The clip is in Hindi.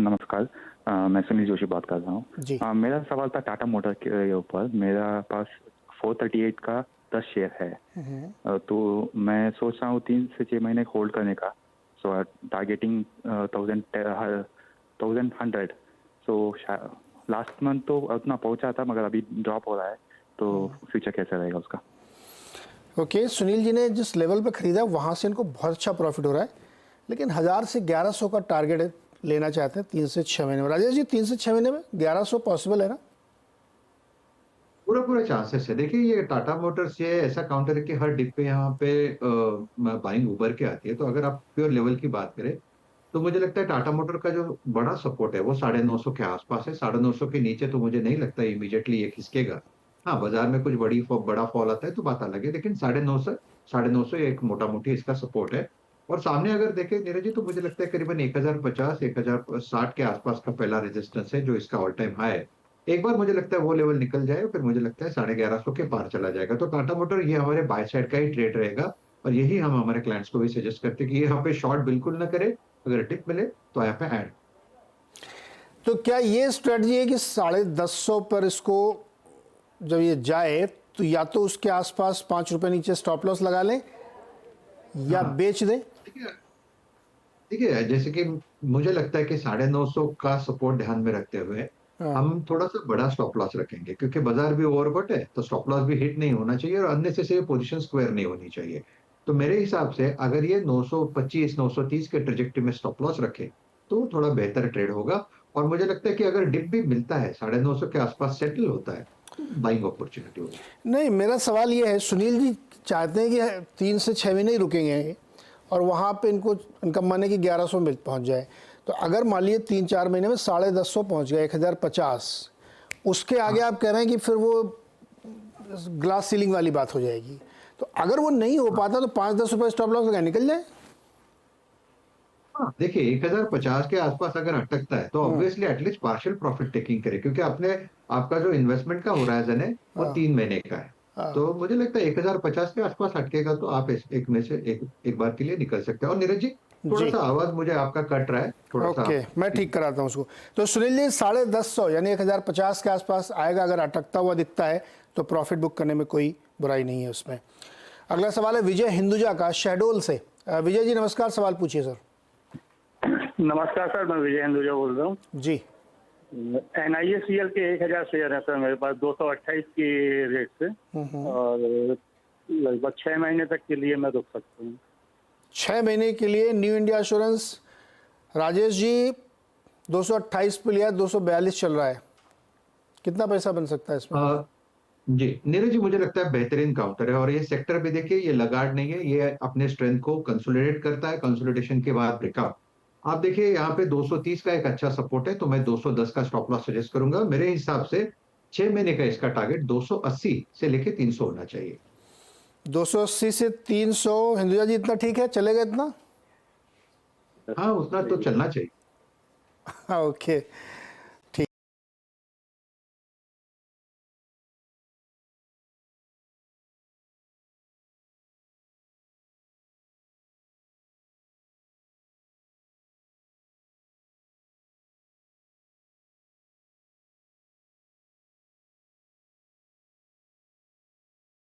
नमस्कार। मैं सुनील जोशी बात कर रहा जी। हूँ। मेरा सवाल था टाटा मोटर के ऊपर। मेरा पास 438 का 10 शेयर है। तो मैं सोच रहा हूँ 3 से 6 महीने होल्ड करने का। सो टारगेटिंग 1100। सो लास्ट मंथ तो उतना पहुँचा था, मगर अभी ड्रॉप हो रहा है, तो फ्यूचर कैसा रहेगा उसका? ओके, सुनील जी ने जिस लेवल पे खरीदा वहाँ से इनको बहुत अच्छा प्रॉफिट हो रहा है, लेकिन 1000 से 1100 का टारगेट लेना चाहते हैं 3 से 6 महीने में। राजेश जी, 3 से 6 महीने में 1100 पॉसिबल है ना? पूरा पूरा चांसेस है। देखिए, ये टाटा मोटर्स ये ऐसा काउंटर है कि हर डिप पे यहाँ पे बाइंग उभर के आती है। तो अगर आप प्योर लेवल की बात करें तो मुझे लगता है टाटा मोटर का जो बड़ा सपोर्ट है वो 950 के आसपास है। 950 के नीचे तो मुझे नहीं लगता इमीडिएटली ये खिसकेगा। हाँ, बाजार में कुछ बड़ा फॉल आता है तो बात अलग है, लेकिन 950 एक मोटा मोटी इसका सपोर्ट है। और सामने अगर देखें नीरज जी, तो मुझे लगता है करीबन 1050 1060 के आसपास का पहला रेजिस्टेंस है जो इसका ऑल टाइम हाई है। एक बार मुझे लगता है वो लेवल निकल जाए, फिर मुझे लगता है 1150 के पार चला जाएगा। तो टाटा मोटर ये हमारे बाय साइड का ही ट्रेड रहेगा। और यही हम हमारे क्लाइंट्स को भी सजेस्ट करते हैं कि ये यहाँ पे शॉर्ट बिल्कुल ना करे, अगर टिप मिले तो यहाँ पे ऐड। तो क्या ये स्ट्रेटजी है कि 1150 पर इसको जब ये जाए तो या तो उसके आसपास 5 रुपए नीचे स्टॉप लॉस लगा लें या हाँ, बेच दें? देखिए देखिए, जैसे कि मुझे लगता है कि 950 का सपोर्ट ध्यान में रखते हुए हाँ। हम थोड़ा सा बड़ा स्टॉप लॉस रखेंगे, क्योंकि बाजार भी ओवरबॉट है तो स्टॉप लॉस भी हिट नहीं होना चाहिए और अननेसेसरी पोजीशन स्क्वायर नहीं होनी चाहिए। तो मेरे हिसाब से अगर ये 925 930 के ट्रेजेक्टरी में स्टॉप लॉस रखे तो थोड़ा बेहतर ट्रेड होगा। और मुझे लगता है कि अगर डिप भी मिलता है 950 के आसपास सेटल होता है तो बाइंग अपॉर्चुनिटी होगी। नहीं, मेरा सवाल ये है, सुनील जी चाहते हैं कि 3 से 6 महीने ही रुकेंगे और वहाँ पे इनको इनका मन है कि 1100 मिल पहुँच जाए। तो अगर मान लीजिए 3-4 महीने में 1150 पहुँच गया, 1050, उसके आगे आप कह रहे हैं कि फिर वो ग्लास सीलिंग वाली बात हो जाएगी। तो अगर वो नहीं हो पाता तो 5-10 रुपये स्टॉप लॉस लगा निकल जाए। हाँ, देखिए 1050 के आसपास अगर अटकता है तो obviously at least partial profit taking करे, क्योंकि आपका जो इन्वेस्टमेंट का होराइजन है वो 3 महीने का है। तो मुझे लगता है 1050 के आसपास अटकेगा तो आप एक में से एक बार के लिए निकल सकते हैं। और नीरज जी, थोड़ा जी। सा आवाज मुझे आपका कट रहा है, थोड़ा सा ओके, मैं ठीक कराता हूँ उसको। तो सुनील जी, 1150 यानी 1050 के आसपास आएगा, अगर अटकता हुआ दिखता है तो प्रॉफिट बुक करने में कोई बुराई नहीं है उसमें। अगला सवाल है विजय हिंदुजा का, शहडोल से। विजय जी नमस्कार, सवाल पूछिए सर। नमस्कार सर, मैं विजय हिंदुजा बोल रहा हूँ। जी। NISCL के 1000 शेयर है सर मेरे पास, 228 की रेट से, और लगभग 6 महीने तक के लिए मैं रुक सकता हूँ। 6 महीने के लिए new India assurance, Rajesh ji 228 पे लिया, 242 चल रहा है, कितना पैसा बन सकता है इसमें? जी नीरज जी, मुझे लगता है बेहतरीन काउंटर है। और ये सेक्टर भी देखिए, ये लगाड़ नहीं है, ये अपने स्ट्रेंथ को कंसोलिडेट करता है। कंसोलिडेशन के बाद ब्रेकआउट आप देखिए यहाँ पे 230 का एक अच्छा सपोर्ट है, तो मैं 210 का स्टॉप लॉस सजेस्ट करूंगा। मेरे हिसाब से 6 महीने का इसका टारगेट 280 से लेके 300 होना चाहिए। 280 से 300, हिंदुजा जी इतना ठीक है, चलेगा इतना? हाँ, उतना तो चलना चाहिए। हाँ, ओके।